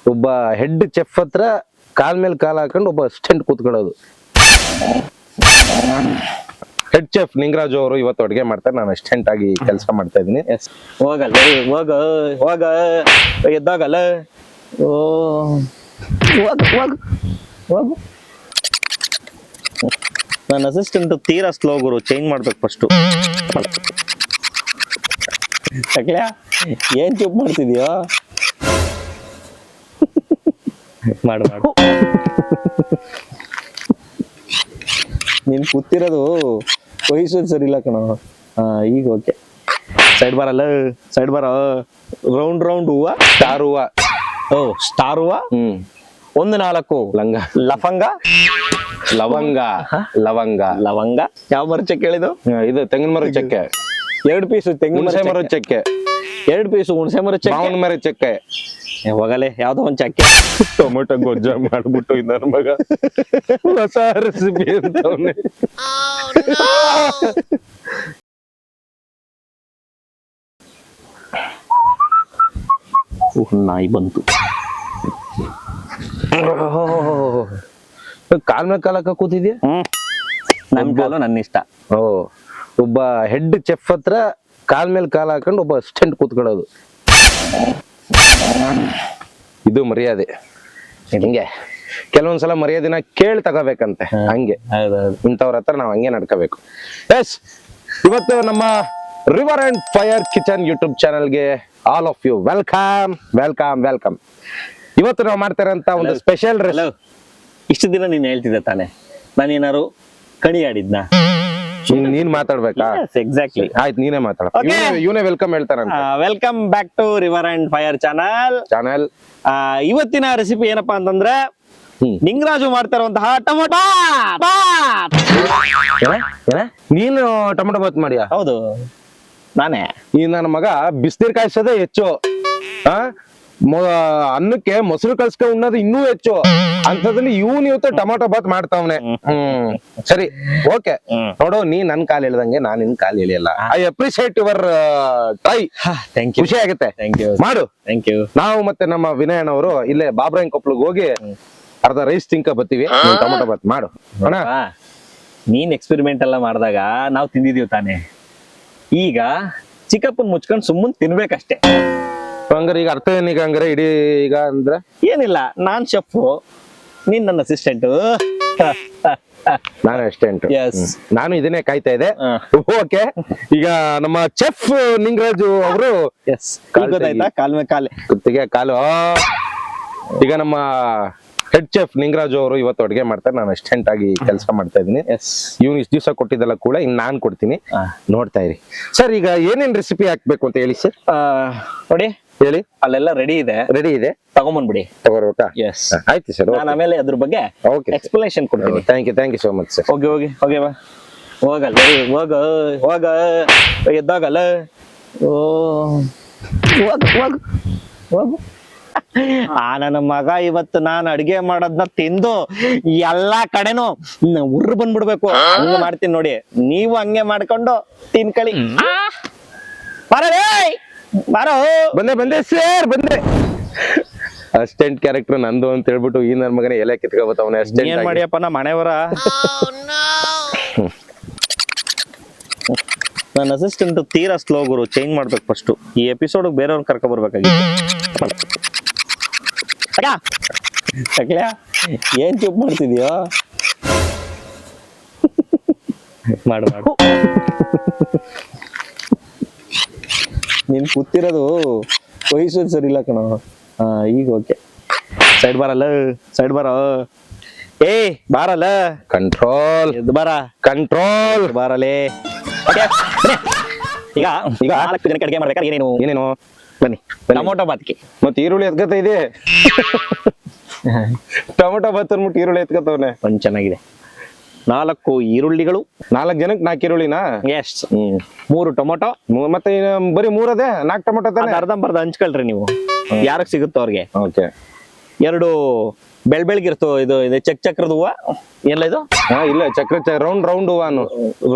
ಒಬ್ಬ head chef ಹತ್ರ ಕಾಲ್ ಮೇಲೆ ಕಾಲ್ ಹಾಕೊಂಡು ಒಬ್ಬ ಅಸಿಸ್ಟೆಂಟ್ ಕೂತ್ಕೊಳ್ಳೋದು. ಹೆಡ್ ಚೆಫ್ ನಿಂಗರಾಜು ಅವರು ಇವತ್ತು ಅಡುಗೆ ಮಾಡ್ತಾರೆ, ನಾನು ಅಸಿಸ್ಟೆಂಟ್ ಆಗಿ ಕೆಲಸ ಮಾಡ್ತಾ ಇದ್ದೀನಿ. ಹೋಗಲ್ಲ ಹೋಗ ಎದ್ದಾಗಲ್ಲ. ಓ ಹೋಗು. ನನ್ನ ಅಸಿಸ್ಟೆಂಟ್ ತೀರಾ ಸ್ಲೋ ಗುರು, ಚೇಂಜ್ ಮಾಡ್ಬೇಕು ಫಸ್ಟು. ತಕ್ಲ್ಯಾ ಏನ್ ಚುಪ್ ಮಾಡ್ತಿದ್ಯೋ? ಮಾಡು ನೀನ್ ಕೂತಿರೋದು ವಯಸ್ಸು ಸರಿ ಇಲ್ಲ ಕಣ. ಈಗ ಓಕೆ. ಸೈಡ್ ಬಾರಲ್ಲ, ಸೈಡ್ ಬಾರ. ರೌಂಡ್ ಹೂವ, ಸ್ಟಾರ್ ಹೂವ. ಓ ಸ್ಟಾರ್ ಹೂವ. 1-4 ಲಂಗ ಲಫಂಗ ಲವಂಗ. ಯಾವ ಮರ ಚಕ್ಕೆ ಹೇಳಿದು? ಇದು ತೆಂಗಿನ ಮರ ಚಕ್ಕೆ. 2 ಪೀಸು ತೆಂಗಿನ ಮರ ಚಕ್ಕೆ. 2 ಪೀಸು ಹುಣಸೆ ಮರ ಚಕ್ಕೆ. ಮಾವಿನ ಮರ ಚಕ್ಕೆ. ಹೋಗಲೆ ಯಾವ್ದೋ ಒಂದ್ ಚಕ್ಕೆ. ಟೊಮೆಟೊ ಗೊಜ್ಜ ಮಾಡ್ಬಿಟ್ಟು ನನ್ನ ಮಗ ಹೊಸ ರೆಸಿಪಿ ಅಂತವ್ನೆ. ನಾಯಿ ಬಂತು. ಕಾಲ್ ಮೇಲೆ ಕಾಲ್ ಹಾಕ ಕೂತಿದ್ಯಾ? ನನ್ ಕಾಲು ನನ್ನ ಇಷ್ಟ. ಒಬ್ಬ ಹೆಡ್ ಚೆಫ್ ಹತ್ರ ಕಾಲ್ ಮೇಲೆ ಕಾಲ್ ಹಾಕೊಂಡು ಒಬ್ಬ ಅಸಿಸ್ಟೆಂಟ್ ಕೂತ್ಕೊಳ್ಳೋದು. ಇದು ಮರ್ಯಾದೆ. ಹಿಂಗೆ ಕೆಲವೊಂದ್ಸಲ ಮರ್ಯಾದಿನ ಕೇಳಿ ತಗೋಬೇಕಂತೆ, ಹಂಗೆ ಇಂಥವ್ರ ಹತ್ರ ನಾವ್ ಹಂಗೆ ನಡ್ಕೋಬೇಕು. ಎಸ್, ಇವತ್ತು ನಮ್ಮ river and fire kitchen YouTube ಚಾನಲ್ಗೆ ಆಲ್ ಆಫ್ ಯು ವೆಲ್ಕಮ್. ಇವತ್ತು ನಾವು ಮಾಡ್ತಾರಂತ ಒಂದು ಸ್ಪೆಷಲ್ ರೆಸಿಪಿ. ಇಷ್ಟು ದಿನ ನೀನ್ ಹೇಳ್ತಿದ್ದೆ ತಾನೆ, ನಾನೇನಾರು ಕಣಿ ಆಡಿದ್ನ? ನೀನ್ ಮಾತಾಡ್ಬೇಕಾ? ಎಕ್ಸಾಕ್ಟ್ಲಿ. ಆಯ್ತು, ನೀನೇ ಮಾತಾಡ. ಇವನೇ ವೆಲ್ಕಮ್ ಹೇಳ್ತಾರ. Welcome back to river and fire channel. ಇವತ್ತಿನ ರೆಸಿಪಿ ಏನಪ್ಪಾ ಅಂತಂದ್ರೆ, ನಿಂಗರಾಜು ಮಾಡ್ತಾ ಇರುವಂತಹ ಟೊಮೊಟೊ. ನೀನು ಟೊಮೊಟೊ ಬಾತ್ ಮಾಡಿಯಾ? ಹೌದು, ನಾನೇ. ಈ ನನ್ನ ಮಗ ಬಿಸಿನೀರ್ ಕಾಯಿಸೋದೇ ಹೆಚ್ಚು, ಅನ್ನಕ್ಕೆ ಮೊಸರು ಕಳ್ಸ್ಕೊಂಡ್ ಉಣ್ಣೋದು ಇನ್ನೂ ಹೆಚ್ಚು. ಅಂತದ್ರಲ್ಲಿ ಇವತ್ತು ಟೊಮೊಟೊ ಬಾತ್ ಮಾಡ್ತಾವ್ನೆ. ಸರಿ, ಓಕೆ. ನೋಡು, ನೀ ನನ್ ಕಾಲ್ ಎಳ್ದಂಗೆ ನಾನ್ ನಿನ್ ಕಾಲ್ ಎಳಿಯಲ್ಲ. I appreciate your try. ಖುಷಿ ಆಗುತ್ತೆ. ಮಾಡು. ನಾವು ಮತ್ತೆ ನಮ್ಮ ವಿನಯನ್ ಅವರು ಇಲ್ಲೇ ಬಾಬ್ರಾಯನ್ ಕೊಪ್ಪಳಿಗೆ ಹೋಗಿ ಅರ್ಧ ರೈಸ್ ತಿನ್ಕ ಬರ್ತೀವಿ. ಟೊಮೊಟೊ ಬಾತ್ ಮಾಡು ಅಣ್ಣ. ನೀನ್ ಎಕ್ಸ್ಪೆರಿಮೆಂಟ್ ಎಲ್ಲ ಮಾಡಿದಾಗ ನಾವು ತಿಂದಿದೀವಿ ತಾನೆ. ಈಗ ಚಿಕ್ಕಪ್ಪನ್ ಮುಚ್ಕೊಂಡ್ ಸುಮ್ಮನ್ ತಿನ್ಬೇಕಷ್ಟೇ. ಹಂಗಾರೆ ಈಗ ಅರ್ಥ ಏನೀಗ? ಹಂಗಾರೆ ಇಡೀ ಈಗ ಅಂದ್ರೆ ಏನಿಲ್ಲ, ನಾನ್ ಶೆಫ್, ನೀನ್ ನನ್ನ ಅಸಿಸ್ಟೆಂಟ್. ನಾನು ಅಸಿಸ್ಟೆಂಟ್. ನಾನು ಇದನ್ನೇ ಕಾಯ್ತಾ ಇದ್ದೆ. ಓಕೆ, ಈಗ ನಮ್ಮ ಚೆಫ್ ನಿಂಗರಾಜು ಅವರು ಗೊತ್ತಾಯ್ತಾ? ಕಾಲ್ ಮೇಲೆ ಕಾಲೆ ಕುತ್ತಿಗೆ ಕಾಲು. ಈಗ ನಮ್ಮ ಹೆಡ್ ಚೆಫ್ ನಿಂಗರಾಜು ಅವರು ಇವತ್ತು ಅಡುಗೆ ಮಾಡ್ತಾರೆ, ನಾನು ಅಸಿಸ್ಟೆಂಟ್ ಆಗಿ ಕೆಲಸ ಮಾಡ್ತಾ ಇದ್ದೀನಿ. ಇವ್ನು ಇಷ್ಟು ದಿವಸ ಕೊಟ್ಟಿದ್ದಲ್ಲ ಕೂಡ ಇನ್ನು ನಾನ್ ಕೊಡ್ತೀನಿ, ನೋಡ್ತಾ ಇರಿ. ಸರ್, ಈಗ ಏನೇನ್ ರೆಸಿಪಿ ಹಾಕ್ಬೇಕು ಅಂತ ಹೇಳಿ ಸರ್. ನೋಡಿ, ಹೇಳಿ. ಅಲ್ಲೆಲ್ಲ ರೆಡಿ ಇದೆ, ತಗೊಂಬಂದ್ಬಿಡಿ. ತಗೋರ್ಬೇಕಾ? ಆಯ್ತು ಸರ್. ನಾನು ಆಮೇಲೆ ಅದ್ರ ಬಗ್ಗೆ ಎಕ್ಸ್ಪ್ಲನೇಷನ್ ಕೊಡ್ತೀನಿ. Thank you so much sir. ಹೋಗಿ ಬಾ. ಹೋಗ ಎದ್ದಾಗಲ್ಲ. ನನ್ನ ಮಗ ಇವತ್ತು ನಾನು ಅಡಿಗೆ ಮಾಡೋದ್ನ ತಿಂದು ಎಲ್ಲಾ ಕಡೆನೂ ಉರ್ರು ಬಂದ್ಬಿಡ್ಬೇಕು. ಹಂಗ ಮಾಡ್ತೀನಿ ನೋಡಿ, ನೀವು ಹಂಗೆ ಮಾಡ್ಕೊಂಡು ತಿನ್ಕಳಿ. ಬಂದೆ ಸರ್, ಬಂದೆ. ಅಸಿಸ್ಟೆಂಟ್ ಕ್ಯಾರೆಕ್ಟರ್ ನಂದು ಅಂತ ಹೇಳ್ಬಿಟ್ಟು ಈ ನನ್ನ ಮಗನೇ ಎಲೆ ಕಿತ್ಕೋಬತ್ತವನೇ. ಅಸಿಸ್ಟೆಂಟ್ ಏನ್ ಮಾಡಿಯಪ್ಪ, ನಾ ಮನೆಯವರ. ನನ್ನ ಅಸಿಸ್ಟೆಂಟ್ ತೀರಾ ಸ್ಲೋ ಗುರು, ಚೇಂಜ್ ಮಾಡ್ಬೇಕು ಫಸ್ಟ್. ಈ ಎಪಿಸೋಡ್ ಬೇರೆಯವ್ರನ್ನ ಕರ್ಕೊ ಬರ್ಬೇಕಾಗಿತ್ತು. ಏನ್ ಚುಪ್ ಮಾಡ್ತಿದ್ಯೋ? ಮಾಡು. ನೀನ್ ಕೂತಿರೋದು ವಯಸ್ಸು ಸರಿ ಇಲ್ಲ ಕಣ. ಈಗ ಓಕೆ. ಸೈಡ್ ಬಾರಲ್ಲ, ಸೈಡ್ ಬಾರ. ಏ ಬಾರಲ್ಲ. ಕಂಟ್ರೋಲ್. ಕಂಟ್ರೋಲ್ ಬಾರಲೇ. ಈಗ 4 ಜನಕ್ಕೆ ಅಡಿಗೆ ಮಾಡ್ಬೇಕಾದ್ರೆ ಏನೇನು ಬನ್ನಿ. ಟೊಮೊಟೊ ಬಾತ್ಗೆ ಮತ್ತೆ ಈರುಳ್ಳಿ ಎತ್ಕತ ಇದೆ. ಟೊಮೊಟೊ ಬಾತ್ ಅಂದ್ಬಿಟ್ಟು ಈರುಳ್ಳಿ ಎತ್ಕತವನೆ. ಒಂದ್ ಚೆನ್ನಾಗಿದೆ. 4 ಈರುಳ್ಳಿಗಳು. 4 ಜನಕ್ಕೆ 4 ಈರುಳ್ಳಿನಾ? ಎಸ್. 3 ಟೊಮೊಟೊ. ಮತ್ತೆ ಬರೀ 3 ಅದೇ 4 ಟೊಮೊಟೊ ತಾನೆ? ಅರ್ಧಂಬರ್ಧ ಹಂಚ್ಕೊಳ್ರಿ ನೀವು, ಯಾರಕ್ ಸಿಗುತ್ತೋ ಅವ್ರಿಗೆ. ಓಕೆ. 2 ಬೆಳ್ಗಿರ್ತು. ಇದು ಚಕ್ರದ ಹೂವ. ಎಲ್ಲ ಇದು? ಇಲ್ಲ, ಚಕ್ರ ರೌಂಡ್ ಹೂವ.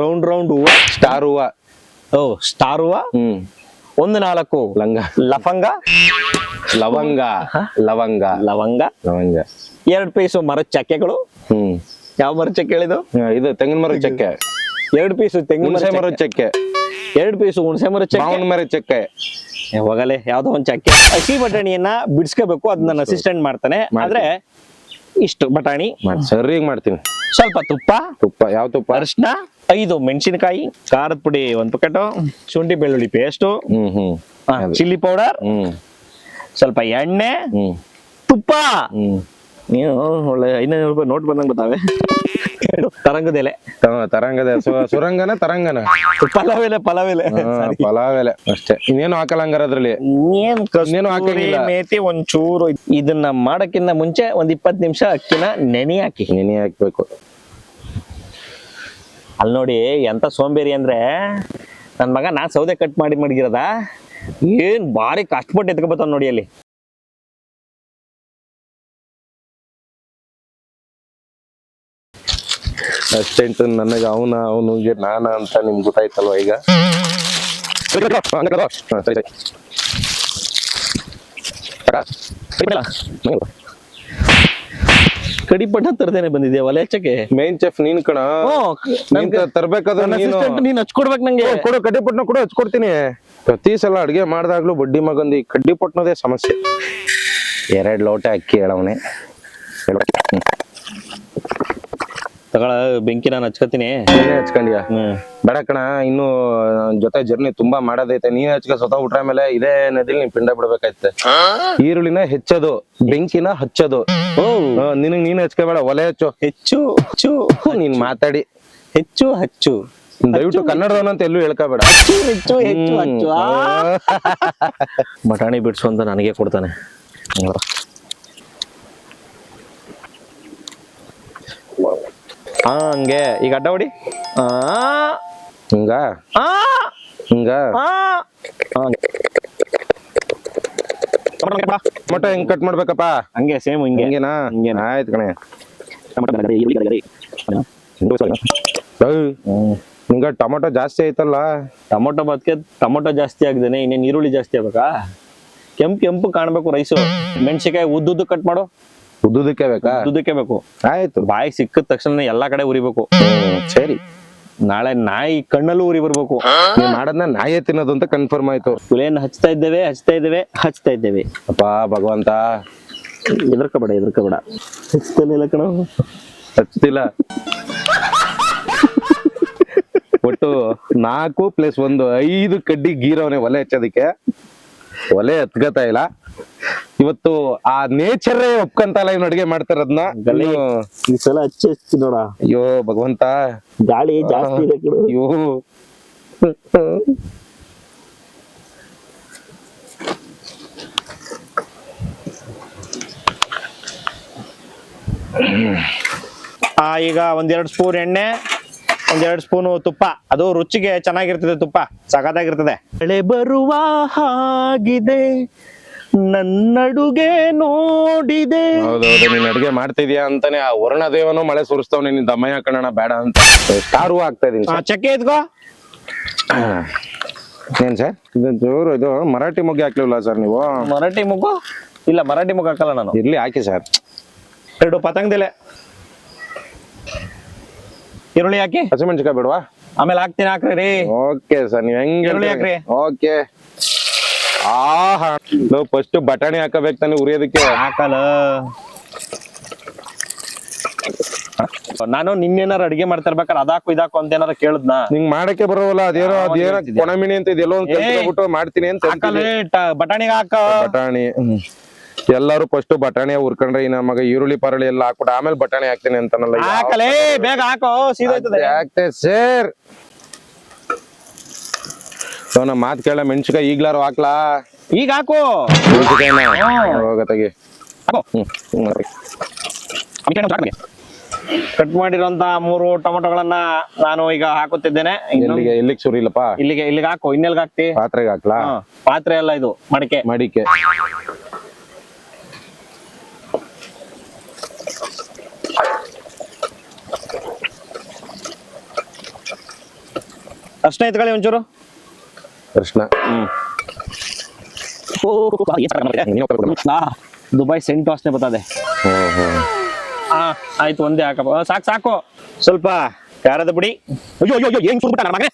ರೌಂಡ್ ಹೂವ. ಸ್ಟಾರ್ ಹೂವ. ಓ ಸ್ಟಾರ್ ಹೂವ. ಒಂದು 4 ಲಂಗ ಲಫಂಗ ಲವಂಗ ಲವಂಗ ಲವಂಗ ಲವಂಗ 2 ಪೀಸು ಮರದ ಚಕ್ಕೆಗಳು. ಯಾವ ಮರದ ಚಕ್ಕೆ ಹೇಳಿದು? ಇದು ತೆಂಗಿನ ಮರದ ಚಕ್ಕೆ. 2 ಪೀಸು ತೆಂಗಿನ ಹುಣಸೆ ಮರದ ಚಕ್ಕೆ. 2 ಪೀಸು ಹುಣಸೆ ಮರದ ಚಕ್ಕೆ. ಮಾವಿನ ಮರದ ಚಕ್ಕೆ. ಹೋಗಲೆ ಯಾವ್ದೋ ಒಂದ್ ಚಕ್ಕೆ. ಹಸಿ ಬಟಾಣಿಯನ್ನ ಬಿಡಿಸ್ಕೋಬೇಕು, ಅದ್ ನನ್ನ ಅಸಿಸ್ಟೆಂಟ್ ಮಾಡ್ತಾನೆ. ಆದ್ರೆ ಇಷ್ಟು ಬಟಾಣಿ ಸರಿಯಾಗಿ ಮಾಡ್ತೀನಿ. ಸ್ವಲ್ಪ ತುಪ್ಪ, ಯಾವ ತುಪ್ಪ? ಅರಿಶಿನ, 5 ಮೆಣಸಿನಕಾಯಿ, ಖಾರದ ಪುಡಿ 1 ಪ್ಯಾಕೆಟ್, ಶುಂಠಿ ಬೆಳ್ಳುಳ್ಳಿ ಪೇಸ್ಟ್, ಚಿಲ್ಲಿ ಪೌಡರ್, ಸ್ವಲ್ಪ ಎಣ್ಣೆ, ತುಪ್ಪ. ನೀನು ಒಳ್ಳೆ 500 ರೂಪಾಯಿ ನೋಟ್ ಬಂದಂಗ್ ಬರ್ತಾವೆ. ತರಂಗದ ಎಲೆ. ತರಂಗದ ಸುರಂಗನ ತರಂಗನ ಪಲಾವ್ ಎಲೆ ಪಲಾವ್ ಎಲೆ ಅಷ್ಟೇ, ಇನ್ನೇನು ಹಾಕಲ್ಲ ಹಂಗಾರ ಅದ್ರಲ್ಲಿ. ಇನ್ನೇನು ಹಾಕಂಗಿಲ್ಲ. ಮೇಥಿ ಒಂಚೂರು. ಇದನ್ನ ಮಾಡಕ್ಕಿಂತ ಮುಂಚೆ 20 ನಿಮಿಷ ಅಕ್ಕಿನ ನೆನೆ ಹಾಕ್ಬೇಕು. ಅಲ್ಲಿ ನೋಡಿ ಎಂತ ಸೋಂಬೇರಿ ಅಂದ್ರೆ, ನನ್ ಮಗ ನಾ ಸೌದೆ ಕಟ್ ಮಾಡಿ ಮಡಗಿರದ ಏನ್ ಬಾರಿ ಕಷ್ಟಪಟ್ಟು ಎತ್ಕೊಬತ್ತಾನ ನೋಡಿ ಅಲ್ಲಿ. ಅಷ್ಟೆಂಟು ನನಗೆ ಅವನಿಗೆ ನಾನ ಅಂತ ನಿಮ್ಗೆ ಗೊತ್ತಾಯ್ತಲ್ವಾ ಈಗ. ಕಡಿಪಟ್ಟ ತರದೇನೆ ಬಂದಿದ್ಯಾ ಒಲೆ ಹಚ್ಚಕ್ಕೆ? ಮೇನ್ ಚೆಫ್ ನೀನ್ ಕಣ, ತರ್ಬೇಕಾದ್ರೆ ನೀನ್ ಹಚ್ಕೊಡ್ಬೇಕು ನಂಗೆ. ಕೊಡು ಕಡ್ಡಿಪಟ್ನ ಕೂಡ ಹಚ್ಕೊಡ್ತೀನಿ. ಪ್ರತಿ ಸಲ ಅಡ್ಗೆ ಮಾಡ್ದಾಗ್ಲೂ ಬಡ್ಡಿ ಮಗಂದು ಈ ಕಡ್ಡಿಪಟ್ನದೇ ಸಮಸ್ಯೆ. 2 ಲೋಟ ಅಕ್ಕಿ ಹೇಳವನೆ. ತಗೊಳ ಬೆಂಕಿ ನಾನು ಹಚ್ಕೊತೀನಿ. ನೀನೇ ಹಚ್ಕೊಂಡಿಯ? ಬೇಡ ಕಣ, ಇನ್ನು ಜೊತೆ ಜರ್ನಿ ತುಂಬಾ ಮಾಡೋದೈತೆ. ನೀನ್ ಹಚ್ಕ ಸ್ವತಃ ಊಟ ಮೇಲೆ ಇದೇ ನದಿಲಿ ನೀನ್ ಪಿಂಡ ಬಿಡ್ಬೇಕಾಯ್ತೆ. ಈರುಳ್ಳಿನ ಹೆಚ್ಚೋದು, ಬೆಂಕಿನ ಹಚ್ಚೋದು. ನೀನ್ ಹಚ್ಕೋಬೇಡ, ಒಲೆ ಹೆಚ್ಚು. ನೀನ್ ಮಾತಾಡಿ ಹೆಚ್ಚು ದಯವಿಟ್ಟು ಕನ್ನಡದವನಂತ ಎಲ್ಲೂ ಹೇಳ್ಕೋಬೇಡ. ಹೆಚ್ಚು ಬಟಾಣಿ ಬಿಡ್ಸು ಅಂತ ನನಗೆ ಕೊಡ್ತಾನೆ. ಹಂಗೆ ಈಗ ಅಡ್ಡ ಹೊಡಿ. ಹಿಂಗ ಟೊಮೊಟೊ ಹೆಂಗ್ ಕಟ್ ಮಾಡ್ಬೇಕಪ್ಪ? ಹಂಗೆ ಸೇಮ್ ಹಿಂಗೇನಾ? ಆಯ್ತು ಕಣೆ. ಹಿಂಗ ಟೊಮೊಟೊ ಜಾಸ್ತಿ ಆಯ್ತಲ್ಲ. ಟೊಮೊಟೊ ಬದ್ಕೆ ಟೊಮೊಟೊ ಜಾಸ್ತಿ ಆಗ್ದೇನೆ ಇನ್ನೇನ್ ಈರುಳ್ಳಿ ಜಾಸ್ತಿ ಆಗ್ಬೇಕಾ? ಕೆಂಪು ಕಾಣ್ಬೇಕು ರೈಸು. ಮೆಣಸಿಕಾಯಿ ಉದ್ದುದ್ದು ಕಟ್ ಮಾಡು. ಉದ್ದುದಕ್ಕೆ ಬೇಕಾ? ಉದ್ದುದಕ್ಕೆ ಬೇಕು. ಆಯ್ತು. ಬಾಯಿ ಸಿಕ್ಕಿದ ತಕ್ಷಣ ಎಲ್ಲಾ ಕಡೆ ಉರಿಬೇಕು. ಸರಿ, ನಾಳೆ ನಾಯಿ ಕಣ್ಣಲ್ಲೂ ಉರಿ ಬರ್ಬೇಕು. ನೀವ್ ಮಾಡದ್ನ ನಾಯೇ ತಿನ್ನೋದು ಅಂತ ಕನ್ಫರ್ಮ್ ಆಯ್ತು. ಕುಲೇನ್ ಹಚ್ತಾ ಇದ್ದೇವೆ. ಅಪ್ಪ ಭಗವಂತ, ಎದ್ರಕಬೇಡ ಹಚ್ತಾನಿಲ್ಲ ಕಣ. ಹಚ್ತಿಲ್ಲ. ಒಟ್ಟು 4 + 1 5 ಕಡ್ಡಿ ಗೀರವನೆ ಒಲೆ ಹಚ್ಚೋದಿಕ್ಕೆ. ಒಲೆ ಹತ್ಗತಾ ಇಲ್ಲ ಇವತ್ತು. ಆ ನೇಚರೇ ಒಪ್ಕಂತಲ್ಲ ಇವ್ನು ಅಡ್ಗೆ ಮಾಡ್ತಾರದ್ನ. ಈ ಸಲ ಹಚ್ಚಿ ನೋಡ. ಅಯ್ಯೋ ಭಗವಂತ, ಗಾಳಿ ಜಾಸ್ತಿ ಇದೆ. ಅಯ್ಯೋ ಈಗ 1-2 ಸ್ಪೂನ್ ಎಣ್ಣೆ, 1-2 ಸ್ಪೂನು ತುಪ್ಪ. ಅದು ರುಚಿಗೆ ಚೆನ್ನಾಗಿರ್ತದೆ, ತುಪ್ಪ ಸಖತ್ತಾಗಿರ್ತದೆ. ಮಳೆ ಬರುವ ಹಾಗಿದೆ ನನ್ನಡುಗೆ ನೋಡಿದೆ. ಹೌದೌದು, ನೀನ್ ಅಡ್ಗೆ ಮಾಡ್ತಿದ್ಯಾ ಅಂತಾನೆ ಆ ವರುಣ ದೇವನು ಮಳೆ ಸುರಿಸ್ತಾವ್. ನಿನ್ ದಮ್ಮಯ್ಯ ಕಣಣ ಬೇಡ ಅಂತ ಸ್ಟಾರು ಆಗ್ತಾ ಇದೀನಿ. ಚಕ್ಕೆ ಎತ್ಕೋ. ಏನ್ ಸರ್ ಇದು ಜೋರು? ಇದು ಮರಾಠಿ ಮುಗ್ಗೆ ಹಾಕ್ಲಿಲ್ಲ ಸರ್ ನೀವು? ಮರಾಠಿ ಮುಗ್ಗು ಇಲ್ಲ, ಮರಾಠಿ ಮುಗ್ಗು ಹಾಕಲ್ಲ ನಾನು. ಇರ್ಲಿ ಹಾಕಿ ಸರ್. 2 ಪತಂಗದೆಲೆ, ಈರುಳ್ಳಿ ಹಾಕಿ. ಹಸಿಮೆಣಸಿಕಾಯಿ ಬಿಡುವ? ಆಮೇಲೆ ಹಾಕ್ತೀನಿ, ಹಾಕ್ರಿ. ಓಕೆ ಸರ್, ನೀವ್ ಹೆಂಗ್ ಈರುಳ್ಳಿ ಹಾಕ್ರಿ. ಓಕೆ. ಫಸ್ಟ್ ಬಟಾಣಿ ಹಾಕಬೇಕು ತಾನೆ ಉರಿಯೋದಕ್ಕೆ. ಹಾಕಲ್ಲ, ನಾನು ನಿನ್ನೇನಾರ ಅಡಿಗೆ ಮಾಡ್ತಾ ಇರ್ಬೇಕಾದ್ರೆ ಅದಾಕು ಇದಾಕು ಅಂತ ಏನಾರ ಕೇಳದ್ನಾ? ನಿಂಗ್ ಮಾಡಕ್ಕೆ ಬರೋವಲ್ಲ, ಅದೇನೋ ಕೊಣಮಿಣಿ ಅಂತ ಇದೆಲ್ಲೋ ಒಂದು ಮಾಡ್ತೀನಿ ಅಂತ. ಬಟಾಣಿಗೆ ಹಾಕ. ಬಟಾಣಿ ಎಲ್ಲಾರು ಫಸ್ಟ್ ಬಟಾಣಿ ಹುರ್ಕೊಂಡ್ರೆ ಈ ನಮಗ ಈರುಳ್ಳಿ ಪರಳಿ ಎಲ್ಲ ಹಾಕ್ಬಿಟ್ಟು ಆಮೇಲೆ ಬಟಾಣಿ ಹಾಕ್ತೀನಿ ಅಂತಾನಲ್ಲ. ಹಾಕಲೇ, ಬೇಗ ಹಾಕೋ, ಸೀದೋಯ್ತದೆ. ಹಾಕ್ತೆ ಸರ್. ನಮ್ ಮಾತ್ ಕೇಳ, ಮೆಣಸಿಕಾಯಿ ಈಗ್ಲಾರು ಹಾಕ್ಲಾ? ಈಗ ಹಾಕು ಹೋಗತ್ತಾಗಿ. ಕಟ್ ಮಾಡಿರೋಂತ 3 ಟೊಮೊಟೊಗಳನ್ನ ನಾನು ಈಗ ಹಾಕುತ್ತಿದ್ದೇನೆ. ಇಲ್ಲಿಗೆ ಸುರಿ ಇಲ್ಲಪ್ಪ, ಇಲ್ಲಿಗೆ ಹಾಕು. ಇನ್ನೆಲ್ಗ ಹಾಕ್ತಿ? ಪಾತ್ರೆಗೆ ಹಾಕ್ಲಾ? ಪಾತ್ರೆ ಅಲ್ಲ, ಇದು ಮಡಿಕೆ. ಅರ್ಶಿನ ಎತ್ಕೊಳ್ಳಿ ಒಂಚೂರು. ಅರ್ಶಿನ ದುಬೈ ಸೆಂಟ್ ವಾಸನೆ ಬರ್ತದೆ. ಆಯ್ತು, ಒಂದೇ ಹಾಕಪ್ಪ, ಸಾಕು ಸಾಕು. ಸ್ವಲ್ಪ ಖಾರದ ಪುಡಿ. ಅಯ್ಯೋ ಅಯ್ಯೋ ಏನ್ ಸುಡ್ಬಿಟ್ಟ ನನ್ನ ಮಗನೇ,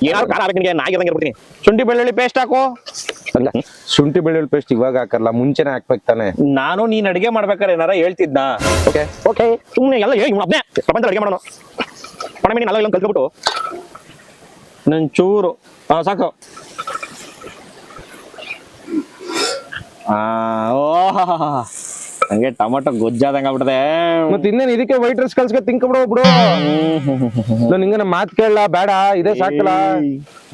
ಏನಾದ್ರು ಖಾರ ಆಗ್ಬೇಕು ನಿನಗೆ, ನಾಯಿರ್ದಂಗೆ ಇರ್ಬಿಡ್ತೀನಿ. ಶುಂಠಿ ಬೆಳ್ಳುಳ್ಳಿ ಪೇಸ್ಟ್ ಹಾಕು. ಅಲ್ಲ, ಶುಂಠಿ ಬೆಳ್ಳುಳ್ಳಿ ಪೇಸ್ಟ್ ಇವಾಗ ಹಾಕಲ್ಲ, ಮುಂಚೆನೆ ಹಾಕ್ಬೇಕು ತಾನೆ. ನಾನು ನೀನ್ ಅಡಿಗೆ ಮಾಡ್ಬೇಕಾರೆ ಏನಾರ ಹೇಳ್ತಿದ್ನಾ? ಓಕೆ ಓಕೆ, ಸುಮ್ಮನೆ ಎಲ್ಲ ಹೇಳಿ ಒಬ್ಬನೇ ಪ್ರಪಂಚ ಅಡಿಗೆ ಮಾಡೋಣ. ಪಣಮೀನಿ ನಲ್ಲ ಇಲ್ಲ ಕಲ್ತ್ಬಿಟ್ಟು ನನ್ ಚೂರು ಸಾಕು. ಹಂಗೆ ಟೊಮೊಟೊ ಗೊಜ್ಜಾದಂಗ ಆಗ್ಬಿಟ್ಟದೆ. ಮತ್ತೆ ಇನ್ನೇನ್ ಇದಕ್ಕೆ ವೈಟ್ ರೈಸ್ ಕಲ್ಸ್ಕ ತಿನ್ಕೊಬಿಡೋ ಬಿಡು. ನಾನು ಹಿಂಗ ಮಾತ್ ಕೇಳಲ್ಲ, ಬೇಡ ಇದೇ ಸಾಕಲ್ಲ.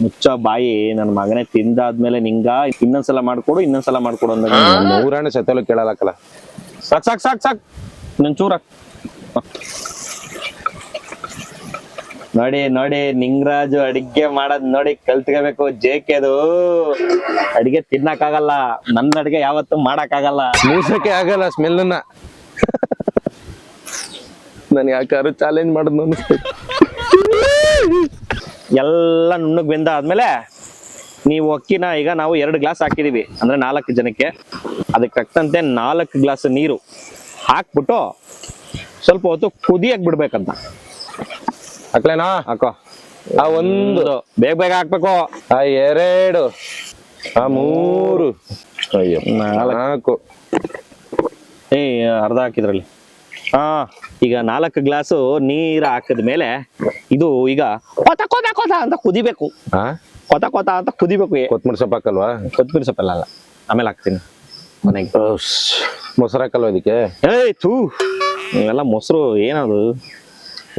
ಮುಚ್ಚ ಬಾಯಿ, ನನ್ ಮಗನೇ ತಿಂದಾದ್ಮೇಲೆ ನಿಂಗ ಇನ್ನೊಂದ್ಸಲ ಮಾಡ್ಕೊಡು ಅಂದ ನೂರಾಣೆ ಸತ್ತಲು ಕೇಳಲ್ಲಕ್ಕಲ್ಲ. ಸಾಕ್ ಸಾಕ್ ಸಾಕ್ ಸಾಕ್, ನನ್ ಚೂರ ನೋಡಿ ನೋಡಿ, ನಿಂಗರಾಜು ಅಡಿಗೆ ಮಾಡೋದ್ ನೋಡಿ ಕಲ್ತ್ಕೋಬೇಕು. ಜೇಕೆದು ಅಡಿಗೆ ತಿನ್ನಕ್ಕಾಗಲ್ಲ, ನನ್ನ ಅಡಿಗೆ ಯಾವತ್ತೂ ಮಾಡಕ್ಕಾಗಲ್ಲ, ಮೂಸಕ್ಕೆ ಆಗಲ್ಲ ಸ್ಮೆಲ್ನ. ನಾನು ಯಾಕಾರು ಚಾಲೆಂಜ್ ಮಾಡೋದು ಅನಿಸ್ತೈತೆ. ಎಲ್ಲ ನುಣ್ಣಗ್ ಬೆಂದ ಆದ್ಮೇಲೆ ನೀವು ಅಕ್ಕಿನ ಈಗ ನಾವು 2 ಗ್ಲಾಸ್ ಹಾಕಿದೀವಿ ಅಂದ್ರೆ 4 ಜನಕ್ಕೆ, ಅದಕ್ಕೆ ತಕ್ಕಂತೆ 4 ಗ್ಲಾಸ್ ನೀರು ಹಾಕ್ಬಿಟ್ಟು ಸ್ವಲ್ಪ ಹೊತ್ತು ಕುದಿಯಕ್ ಬಿಡ್ಬೇಕಂತ. ಹಾಕ್ಲೇನಾ? ಹಾಕೋ. ಆ ಒಂದು ಬೇಗ ಬೇಗ ಹಾಕ್ಬೇಕು. ಆ 2, ಆ 3, ಅಯ್ಯೋ 4. ಅರ್ಧ ಹಾಕಿದ್ರಲ್ಲಿ. ಈಗ 4 ಗ್ಲಾಸು ನೀರು ಹಾಕಿದ್ಮೇಲೆ ಇದು ಈಗ ಕೊತ ಕೊತ ಕೊತ ಅಂತ ಕುದಿಬೇಕು. ಕೊತ ಕೊತ ಅಂತ ಕುದಿಬೇಕು. ಕೊತ್ತಂಬರಿ ಸೊಪ್ಪು ಹಾಕಲ್ವಾ? ಕೊತ್ತಂಬರಿ ಸೊಪ್ಪಲ್ಲ, ಆಮೇಲೆ ಹಾಕ್ತೀನಿ ಮನೆಗೆ. ಮೊಸರು ಹಾಕಲ್ವಾ ಇದಕ್ಕೆ? ಥೂ, ಇವೆಲ್ಲ ಮೊಸರು ಏನದು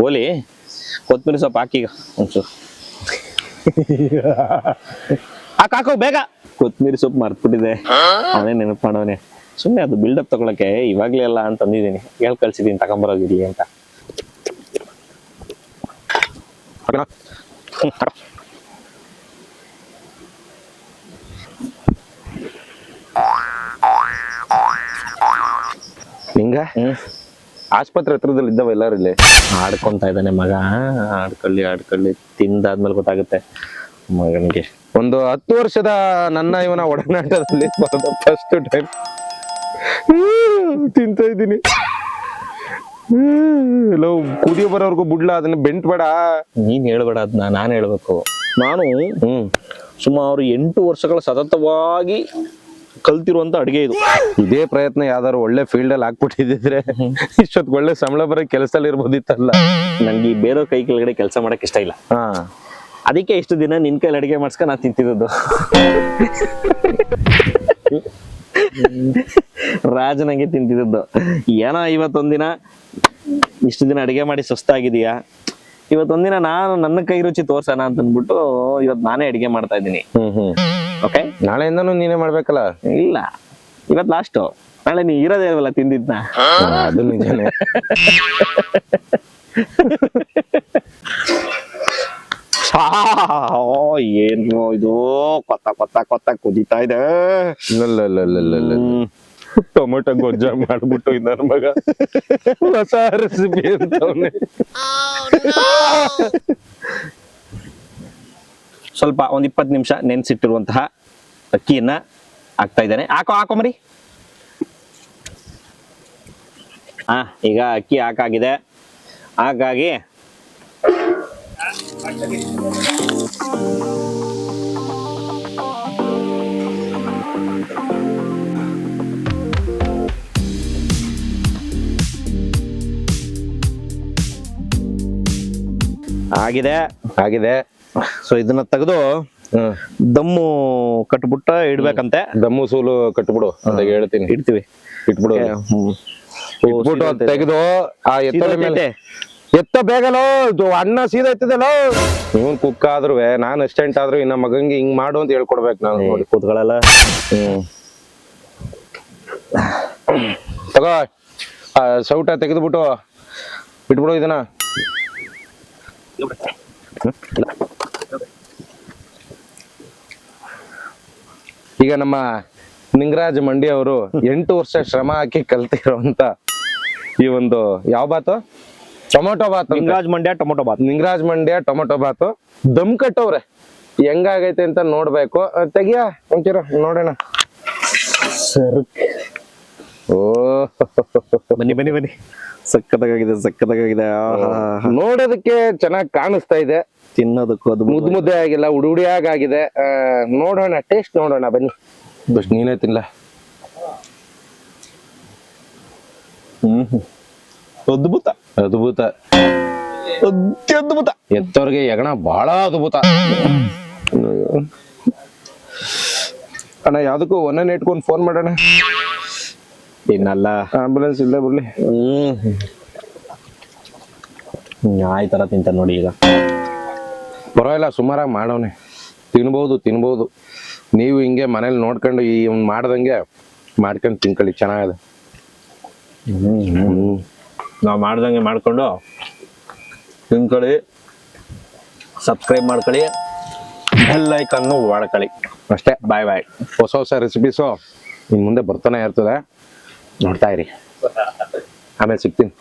ಓಲಿ. ಕೊತ್ತಂಬರಿ ಸೊಪ್ಪು ಹಾಕೀಗ ಒಂಚೂರು ಹಾಕು ಬೇಗ. ಕೊತ್ತಂಬರಿ ಸೊಪ್ಪು ಮರ್ತ್ಬಿಟ್ಟಿದೆ, ಅವನೇ ನೆನಪು ಮಾಡೋನೆ. ಸುಮ್ಮನೆ ಅದು ಬಿಲ್ಡಪ್ ತಗೊಳಕ್ಕೆ ಇವಾಗ್ಲೇ ಎಲ್ಲ ಅಂತ ಅಂದಿದ್ದೀನಿ, ಹೇಳ್ ಕಳ್ಸಿದೀನಿ ತಗೊಂಬರೋದಿರ್ಲಿ ಅಂತ. ನಿಂಗ ಆಸ್ಪತ್ರೆ ಹತ್ರದಲ್ಲಿ ಇದ್ದಾವ ಎಲ್ಲಾರು ಇಲ್ಲಿ ಆಡ್ಕೊಂತ ಇದ್ದಾನೆ ಮಗ. ಆಡ್ಕೊಳ್ಳಿ ತಿಂದಾದ್ಮೇಲೆ ಗೊತ್ತಾಗುತ್ತೆ ಮಗನಿಗೆ. ಒಂದು 10 ವರ್ಷದ ನನ್ನ ಇವನ ಒಡನಾಟದಲ್ಲಿ ಫಸ್ಟ್ ಟೈಮ್ ತಿಂತ ಇದ್ದೀನಿ. ಕುದಿಯೋ ಬರೋರ್ಗು ಬಿಡ್ಲ, ಅದನ್ನ ಬೆಂಟ್ ಬೇಡ. ನೀನ್ ಹೇಳ್ಬೇಡ, ಅದನ್ನ ನಾನು ಹೇಳ್ಬೇಕು. ನಾನು ಸುಮಾರು 8 ವರ್ಷಗಳ ಸತತವಾಗಿ ಕಲ್ತಿರುವಂತ ಅಡಿಗೆ ಇದು. ಇದೇ ಪ್ರಯತ್ನ ಯಾವ್ದಾರು ಒಳ್ಳೆ ಫೀಲ್ಡ್ ಅಲ್ಲಿ ಹಾಕ್ಬಿಟ್ಟಿದ್ರೆ ಇಷ್ಟೊತ್ ಒಳ್ಳೆ ಸಂಬಳ ಬರೋ ಕೆಲಸದಲ್ಲಿ ಇರ್ಬೋದಿತ್ತಲ್ಲ. ನಂಗೆ ಬೇರೆ ಕೈ ಕೆಳಗಡೆ ಕೆಲಸ ಮಾಡಕ್ ಇಷ್ಟ ಇಲ್ಲ. ಅದಕ್ಕೆ ಇಷ್ಟು ದಿನ ನಿನ್ ಕೈಲಿ ಅಡಿಗೆ ಮಾಡ್ಸ್ಕ ನಾ ತಿಂತಿದ್ದು. ರಾಜನಂಗೆ ತಿಂತಿದ್ದು. ಏನೋ ಇವತ್ತೊಂದಿನ ಇಷ್ಟು ದಿನ ಅಡಿಗೆ ಮಾಡಿ ಸುಸ್ತಾಗಿದೀಯಾ, ಇವತ್ತೊಂದಿನ ನಾನು ನನ್ನ ಕೈ ರುಚಿ ತೋರ್ಸೋಣ ಅಂತ ಅಂದ್ಬಿಟ್ಟು ಇವತ್ ನಾನೇ ಅಡಿಗೆ ಮಾಡ್ತಾ ಇದ್ದೀನಿ. ಓಕೆ, ನಾಳೆಯಿಂದನೂ ನೀನೇ ಮಾಡ್ಬೇಕಲ್ಲ? ಇಲ್ಲ, ಇವತ್ ಲಾಸ್ಟ್. ನಾಳೆ ನೀ ಇರೋದೇ ಇಲ್ವಲ್ಲ ತಿಂದಿದ್ನ. ಅದು ನಿಜಾನೇ. ಏನು ಇದು ಕೊತ್ತ ಕೊತ್ತ ಕೊತ್ತ ಕುದಿತಾ ಇದೆ. ಟೊಮೆಟೊ ಗೊಜ್ಜ ಮಾಡ್ಬಿಟ್ಟು ನನ್ನ ಮಗ ಹೊಸ ರೆಸಿಪಿ ಅಂತವ್ನೆ. ಸ್ವಲ್ಪ ಒಂದ್ 20 ನಿಮಿಷ ನೆನ್ಸಿಟ್ಟಿರುವಂತಹ ಅಕ್ಕಿಯನ್ನ ಹಾಕ್ತಾ ಇದ್ದಾನೆ. ಹಾಕೋ ಮರಿ. ಈಗ ಅಕ್ಕಿ ಹಾಕಾಗಿದೆ. ಹಾಗಾಗಿ ಆಗಿದೆ. ಸೊ ಇದನ್ನ ತೆಗೆದು ದಮ್ಮು ಕಟ್ಬಿಟ್ಟ ಇಡ್ಬೇಕಂತೆ. ದಮ್ಮು ಸೂಲು ಕಟ್ಬಿಡು ಅಂತ ಹೇಳ್ತೀನಿ. ಇಟ್ಬಿಡು. ತೆಗೆದು ಆ ಎತ್ತದ ಮೇಲೆ ಎತ್ತ ಬೇಗಲೋ, ಅಣ್ಣ ಸೀದಾ ಎತ್ತದಲ್ಲೋ. ಇವನ್ ಕುಕ್ ಆದ್ರು ನಾನ್ ಅಸಿಸ್ಟೆಂಟ್ ಆದ್ರು ಇನ್ನ ಮಗಂಗೆ ಹಿಂಗ್ ಮಾಡು ಅಂತ ಹೇಳ್ಕೊಡ್ಬೇಕು ನಾನು. ನೋಡಿ ಕೂತ್ಗಳಲ್ಲ. ತಗೋ ಸೌಟ ತೆಗೆದ್ಬಿಟ್ಟು ಬಿಟ್ಬಿಡು ಇದನ್ನ. ಈಗ ನಮ್ಮ ನಿಂಗರಾಜ್ ಮಂಡಿ ಅವರು 8 ವರ್ಷ ಶ್ರಮ ಹಾಕಿ ಕಲ್ತಿರೋಂತ ಈ ಒಂದು ಯಾವ ಬಾತು? ಟೊಮೊಟೊ ಬಾತ್. ನಿಂಗರಾಜ್ ಮಂಡ್ಯ ಟೊಮೊಟೊ ಬಾತು ದಮ್ ಕಟ್ಟವ್ರೆ. ಹೆಂಗಾಗೈತೆ ಅಂತ ನೋಡ್ಬೇಕು. ತೆಗಿಯ ಒಂಚೂರು ನೋಡೋಣ. ಸರ್ ಓ ಬನ್ನಿ ಬನ್ನಿ ಬನ್ನಿ, ಸಕ್ಕತ್ತಾಗಿದೆ ಸಕ್ಕತ್ತಾಗಿದೆ. ನೋಡೋದಕ್ಕೆ ಚೆನ್ನಾಗಿ ಕಾಣಿಸ್ತಾ ಇದೆ, ತಿನ್ನೋದಕ್ಕೂ ಅದು ಮುದ್ದು ಮುದ್ದೆ ಆಗಿಲ್ಲ, ಉಡುಡಿಯಾಗಿದೆ. ನೋಡೋಣ, ಟೇಸ್ಟ್ ನೋಡೋಣ ಬನ್ನಿ. ಬಸ್ ನೀನೇ ತಿನ್ಲ. ಅದ್ಭುತ ಅದ್ಭುತ, ಅತ್ಯದ್ಭುತ. ಎತ್ತವ್ರಿಗೆ ಯಗಣ ಬಹಳ ಅದ್ಭುತ. ಅಣ್ಣ ಯಾವ್ದಕ್ಕೂ ಒಂದನೇ ಇಟ್ಕೊಂಡು ಫೋನ್ ಮಾಡೋಣ. ಇನ್ನಲ್ಲ ಆಂಬುಲೆನ್ಸ್ ಇಲ್ಲೇ ಬರ್ಲಿ. ಆಯ್ತರ ತಿಂತ ನೋಡಿ. ಈಗ ಪರವಾಗಿಲ್ಲ, ಸುಮಾರಾಗಿ ಮಾಡವನೆ, ತಿನ್ಬಹುದು. ನೀವು ಹಿಂಗೆ ಮನೇಲಿ ನೋಡ್ಕೊಂಡು ಈ ಮಾಡ್ದಂಗೆ ಮಾಡ್ಕೊಂಡು ತಿನ್ಕೊಳ್ಳಿ, ಚೆನ್ನಾಗಿದೆ. ನಾವು ಮಾಡ್ದಂಗೆ ಮಾಡ್ಕೊಂಡು ತಿನ್ಕೊಳ್ಳಿ, ಸಬ್ಸ್ಕ್ರೈಬ್ ಮಾಡ್ಕೊಳ್ಳಿ, ಬೆಲ್ ಐಕನ್ ಹೊಡ್ಕೊಳ್ಳಿ. ಅಷ್ಟೇ. ಬಾಯ್ ಬಾಯ್. ಹೊಸ ರೆಸಿಪೀಸು ಇನ್ ಮುಂದೆ ಬರ್ತಾನೆ ಇರ್ತದೆ, ನೋಡ್ತಾ ಇರಿ. ಆಮೇಲೆ ಸಿಗ್ತೀನಿ.